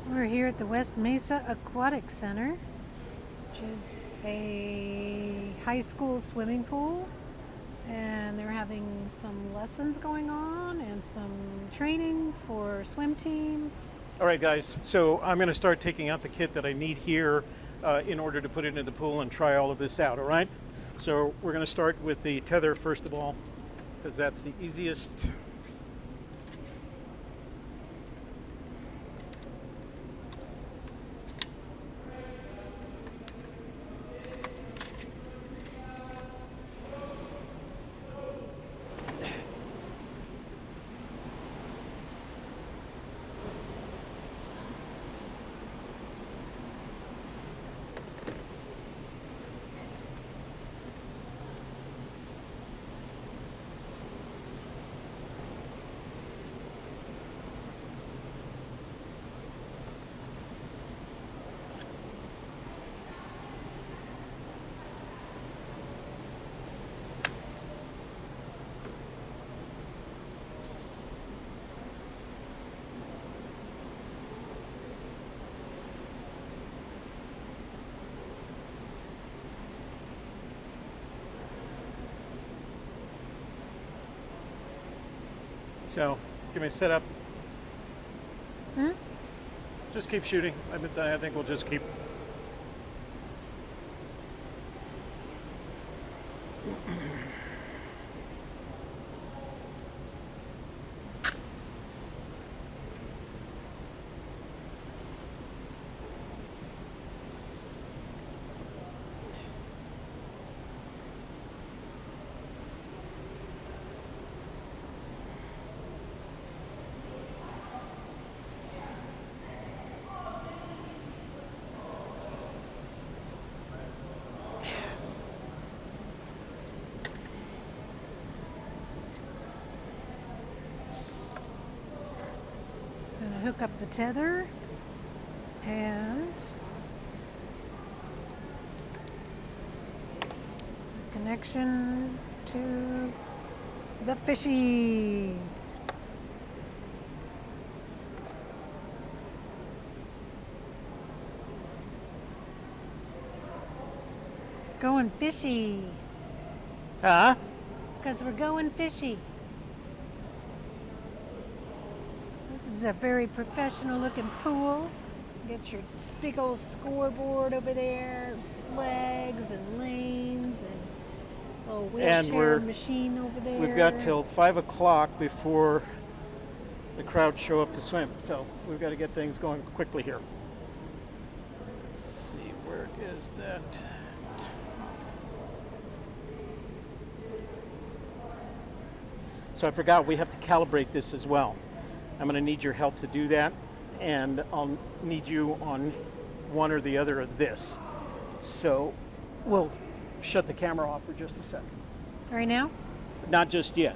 We're here at the West Mesa Aquatic Center, which is a high school swimming pool, and they're having some lessons going on and some training for swim team. All right, guys, so I'm going to start taking out the kit that I need here in order to put it in the pool and try all of this out, all right? So we're going to start with the tether first of all, because that's the easiest. So, give me a setup. Just keep shooting. I think we'll just keep. Gonna hook up the tether and the connection to the fishy. Going fishy. Huh? Because we're going fishy. This is a very professional looking pool. Get your big old scoreboard over there, flags and lanes and a little wheelchair machine over there. We've got till 5 o'clock before the crowd show up to swim. So we've got to get things going quickly here. Let's see, where is that? So I forgot we have to calibrate this as well. I'm going to need your help to do that, and I'll need you on one or the other of this. So we'll shut the camera off for just a second. Right now? Not just yet.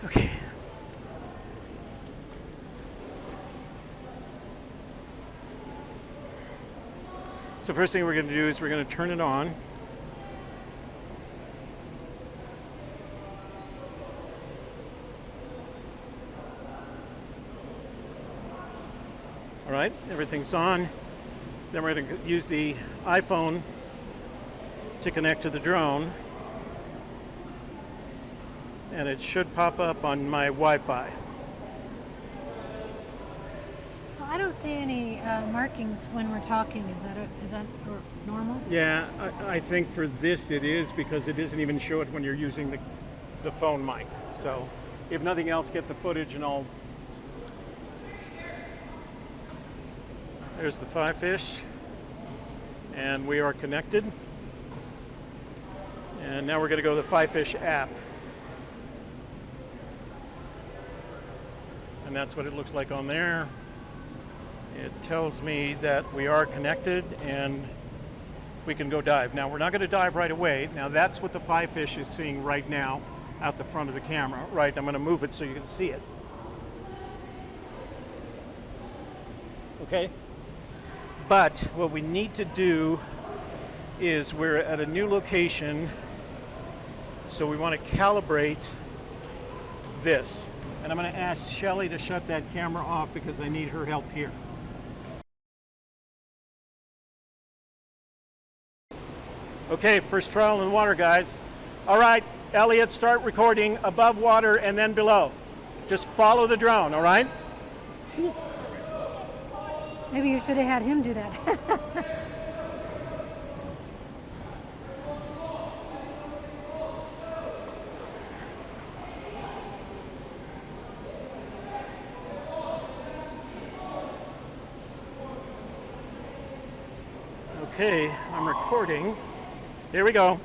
Okay. So first thing we're going to do is we're going to turn it on. All right, everything's on. Then we're going to use the iPhone to connect to the drone. And it should pop up on my Wi-Fi. So I don't see any markings when we're talking. Is that normal? Yeah, I think for this it is, because it doesn't even show it when you're using the phone mic. So if nothing else, get the footage and I'll. There's the FiFish, and we are connected. And now we're going to go to the FiFish app. And that's what it looks like on there. It tells me that we are connected and we can go dive. Now we're not going to dive right away. Now that's what the FiFish is seeing right now out the front of the camera. Right, I'm going to move it so you can see it. Okay? But what we need to do is we're at a new location, so we want to calibrate this. And I'm going to ask Shelley to shut that camera off because I need her help here. Okay, first trial in the water, guys. All right, Elliott, start recording above water and then below. Just follow the drone, all right? Maybe you should have had him do that. Okay, I'm recording. Here we go.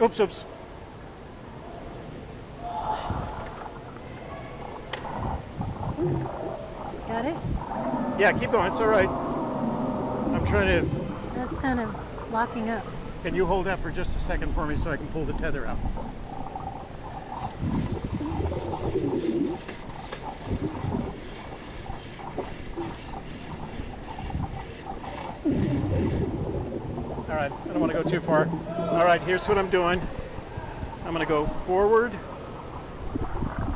Oops, oops. Got it? Yeah, keep going, it's all right. I'm trying to... That's kind of locking up. Can you hold that for just a second for me so I can pull the tether out? All right, I don't want to go too far. All right, here's what I'm doing. I'm going to go forward.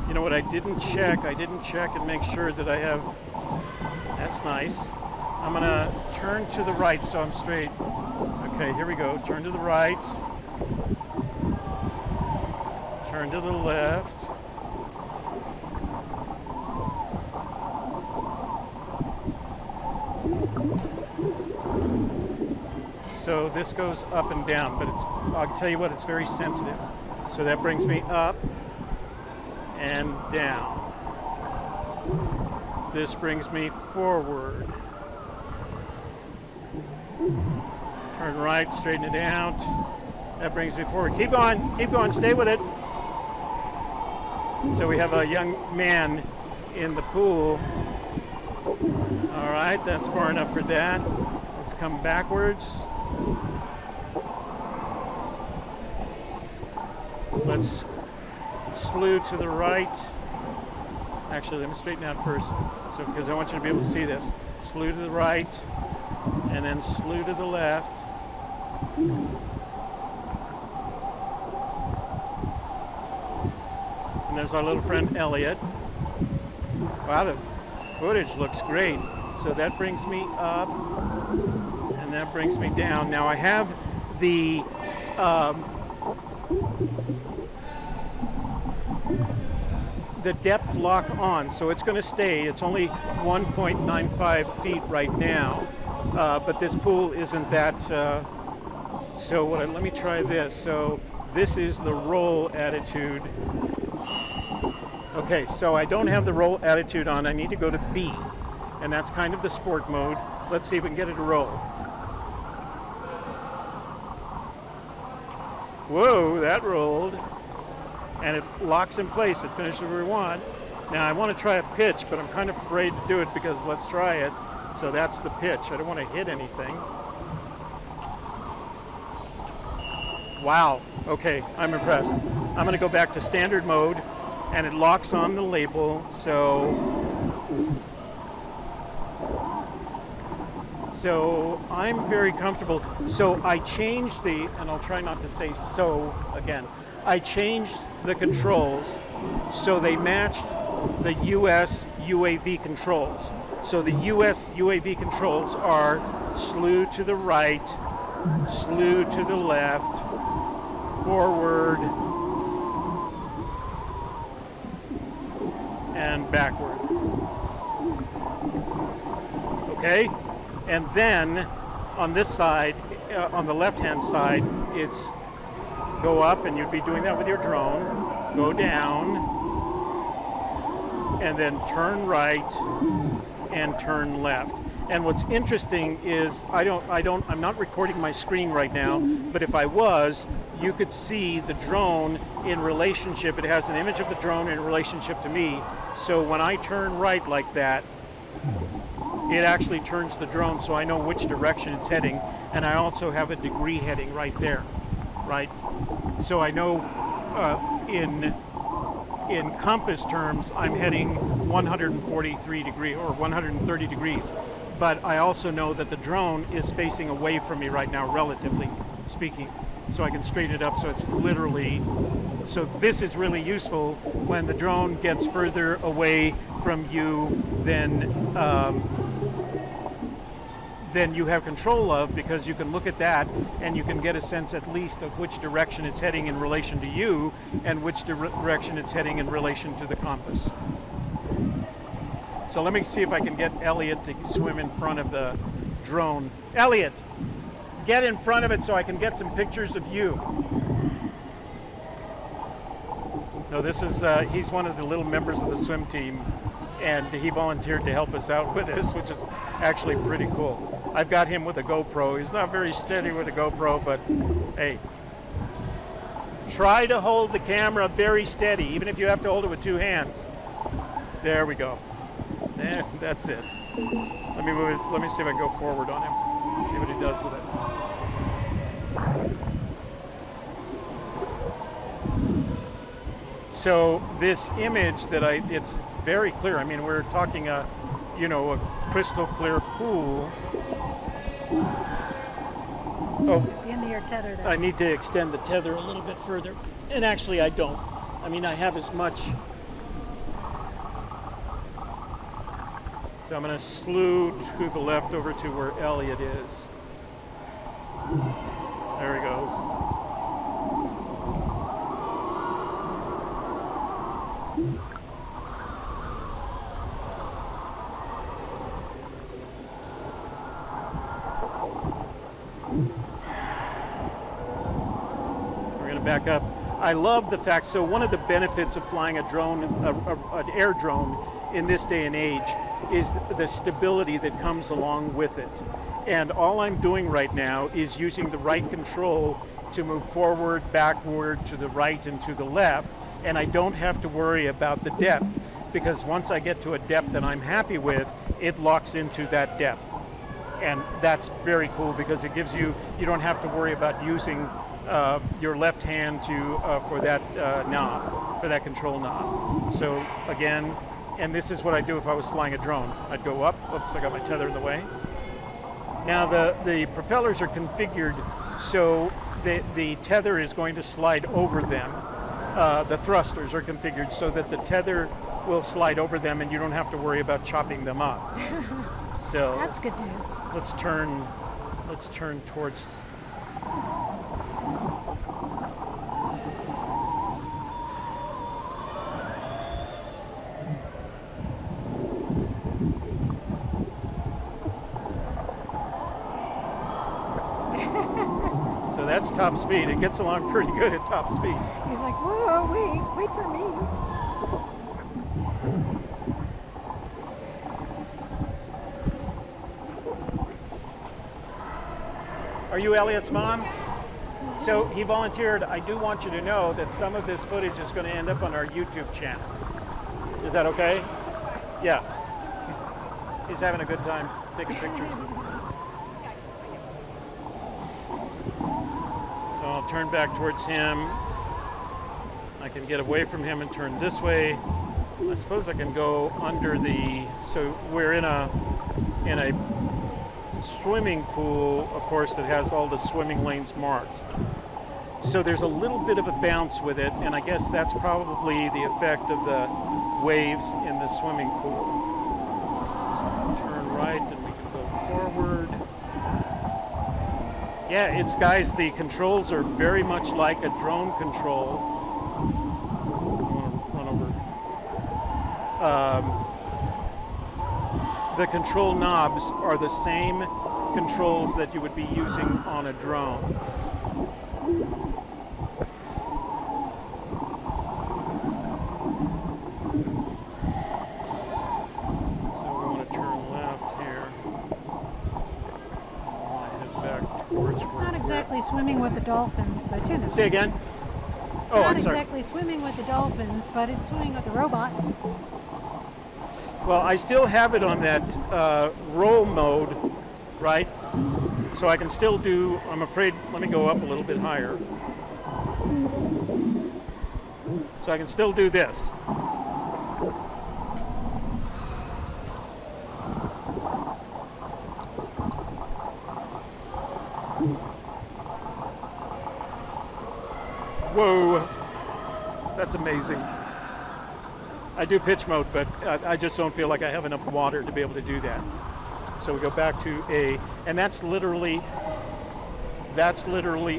You know what I didn't check? I didn't check and make sure that I have... That's nice. I'm going to turn to the right so I'm straight. Okay, here we go. Turn to the right. Turn to the left. So this goes up and down, but it's, I'll tell you what, it's very sensitive. So that brings me up and down. This brings me forward. Turn right, straighten it out. That brings me forward. Keep on, stay with it. So we have a young man in the pool. All right, that's far enough for that. Let's come backwards. Let's slew to the right. Actually, let me straighten out first, so because I want you to be able to see this. Slew to the right, and then slew to the left. And there's our little friend Elliott. Wow, the footage looks great. So that brings me up, and that brings me down. Now I have the depth lock on, so it's going to stay. It's only 1.95 feet right now, but this pool isn't that. So let me try this. So this is the roll attitude. Okay, so I don't have the roll attitude on. I need to go to B, and that's kind of the sport mode. Let's see if we can get it to roll. Whoa, that rolled. And it locks in place. It finishes where we want. Now I want to try a pitch, but I'm kind of afraid to do it because let's try it. So that's the pitch. I don't want to hit anything. Wow. Okay, I'm impressed. I'm going to go back to standard mode, and it locks on the label. So I'm very comfortable. So I changed the, and I'll try not to say so again. I changed the controls so they matched the US UAV controls. So the US UAV controls are slew to the right, slew to the left, forward, and backward. Okay, and then on this side, on the left-hand side, it's go up, and you'd be doing that with your drone. Go down, and then turn right and turn left. And what's interesting is I'm not recording my screen right now, but if I was, you could see the drone in relationship. It has an image of the drone in relationship to me. So when I turn right like that, it actually turns the drone so I know which direction it's heading. And I also have a degree heading right there, right? So I know in compass terms, I'm heading 143 degrees or 130 degrees. But I also know that the drone is facing away from me right now, relatively speaking. So I can straighten it up so it's literally, so this is really useful when the drone gets further away from you than you have control of, because you can look at that and you can get a sense at least of which direction it's heading in relation to you and which direction it's heading in relation to the compass. So let me see if I can get Elliott to swim in front of the drone. Elliott, get in front of it so I can get some pictures of you. So this is, he's one of the little members of the swim team, and he volunteered to help us out with this, which is actually pretty cool. I've got him with a GoPro. He's not very steady with a GoPro, but hey, try to hold the camera very steady, even if you have to hold it with two hands. There we go. That's it. Let me move it. Let me see if I can go forward on him. See what he does with it. So this image that it's very clear. I mean, we're talking a crystal clear pool. Oh, the end of your tether there. I need to extend the tether a little bit further. And actually I don't. I mean, I have as much. So I'm going to slew to the left over to where Elliott is. There he goes. We're going to back up. I love the fact, so one of the benefits of flying a drone, an air drone in this day and age, is the stability that comes along with it. And all I'm doing right now is using the right control to move forward, backward, to the right, and to the left. And I don't have to worry about the depth, because once I get to a depth that I'm happy with, it locks into that depth. And that's very cool, because it gives you don't have to worry about using your left hand for that knob, for that control knob. So again, and this is what I'd do if I was flying a drone. I'd go up. Oops, I got my tether in the way. Now the propellers are configured so the tether is going to slide over them. The thrusters are configured so that the tether will slide over them and you don't have to worry about chopping them up. So that's good news. Let's turn towards. So that's top speed. It gets along pretty good at top speed. He's like, whoa, wait for me. Are you Elliott's mom? So he volunteered. I do want you to know that some of this footage is going to end up on our YouTube channel. Is that okay? Yeah. He's having a good time taking pictures. So I'll turn back towards him. I can get away from him and turn this way. I suppose I can go under the, so we're in a swimming pool, of course, that has all the swimming lanes marked. So there's a little bit of a bounce with it, and I guess that's probably the effect of the waves in the swimming pool. So turn right and we can go forward. Yeah, guys, the controls are very much like a drone control. I want to run over. the control knobs are the same controls that you would be using on a drone. So we want to turn left here. I want to head back towards It's not exactly swimming with the dolphins, but you know. Say again? It's Oh, not I'm sorry. exactly swimming with the dolphins, but it's swimming with the robot. Well, I still have it on that roll mode, right? So I can still do, I'm afraid, let me go up a little bit higher. So I can still do this. Whoa, that's amazing. I do pitch mode, but I just don't feel like I have enough water to be able to do that. So we go back to A, and that's literally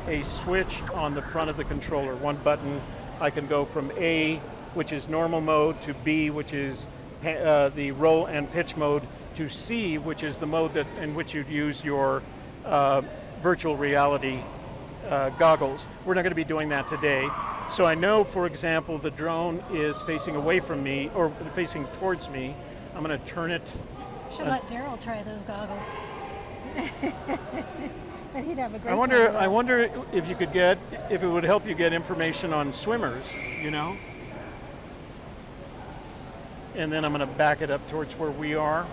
a switch on the front of the controller. One button, I can go from A, which is normal mode, to B, which is the roll and pitch mode, to C, which is the mode that in which you'd use your virtual reality goggles. We're not going to be doing that today. So I know, for example, the drone is facing away from me, or facing towards me. I'm going to turn it. Should let Daryl try those goggles. But he'd have a great I time. wonder if you could get, if it would help you get information on swimmers, you know? And then I'm going to back it up towards where we are.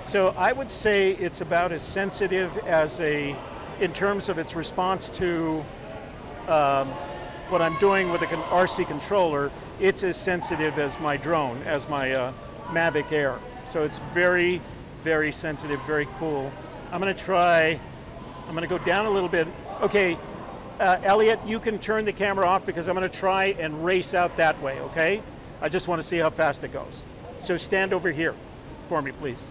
So I would say it's about as sensitive as in terms of its response to what I'm doing with an RC controller, it's as sensitive as my drone, as my Mavic Air. So it's very, very sensitive, very cool. I'm going to go down a little bit. Okay, Elliott, you can turn the camera off because I'm going to try and race out that way, okay? I just want to see how fast it goes. So stand over here for me, please.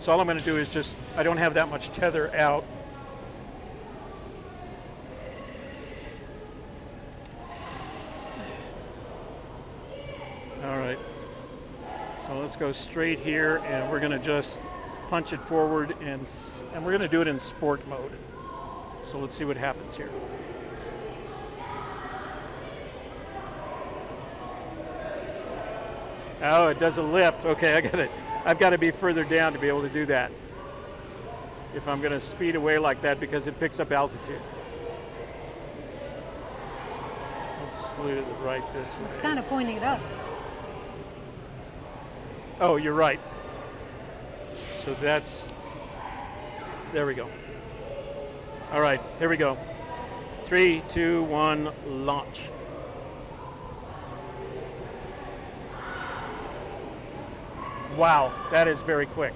So all I'm going to do is just, I don't have that much tether out. All right. So let's go straight here, and we're going to just punch it forward, and we're going to do it in sport mode. So let's see what happens here. Oh, it does a lift. Okay, I got it. I've got to be further down to be able to do that if I'm going to speed away like that, because it picks up altitude. Let's slew to the right this way. It's kind of pointing it up. Oh, you're right. So there we go. All right, here we go. 3, 2, 1, launch. Wow, that is very quick.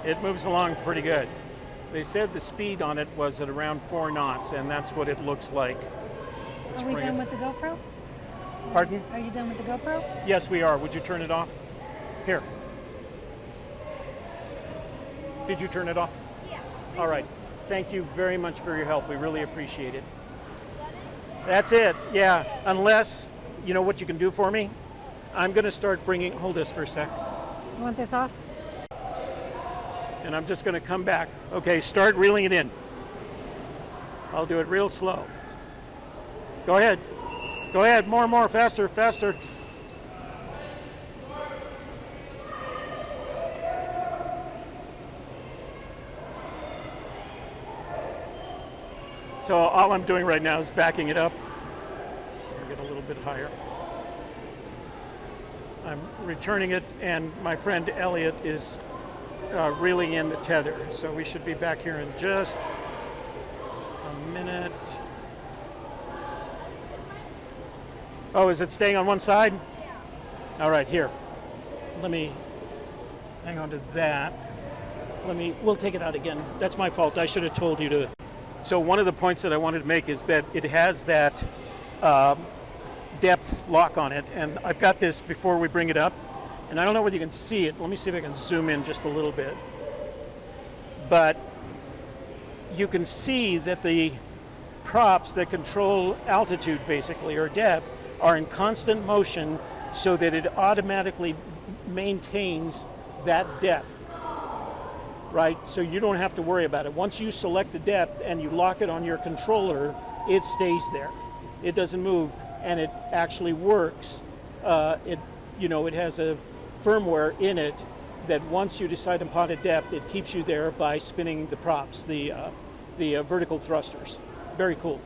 It moves along pretty good. They said the speed on it was at around 4 knots, and that's what it looks like. Are we done with the GoPro? Pardon? Are you done with the GoPro? Yes, we are. Would you turn it off? Here. Did you turn it off? Yeah. All right. Thank you very much for your help. We really appreciate it. That's it. Yeah. Unless, you know what you can do for me? I'm going to start bringing, hold this for a sec. You want this off? And I'm just going to come back. Okay, start reeling it in. I'll do it real slow. Go ahead. Go ahead. More, faster, faster. So all I'm doing right now is backing it up. Get a little bit higher. I'm returning it, and my friend Elliott is reeling in the tether. So we should be back here in just a minute. Oh, is it staying on one side? Yeah. All right, here. Let me hang on to that. We'll take it out again. That's my fault. I should have told you to. So one of the points that I wanted to make is that it has that depth lock on it, and I've got this before we bring it up. And I don't know whether you can see it. Let me see if I can zoom in just a little bit. But you can see that the props that control altitude, basically, or depth, are in constant motion so that it automatically maintains that depth, right? So you don't have to worry about it. Once you select the depth and you lock it on your controller, it stays there. It doesn't move, and it actually works. It has a firmware in it that once you decide upon a depth, it keeps you there by spinning the props, the vertical thrusters. Very cool.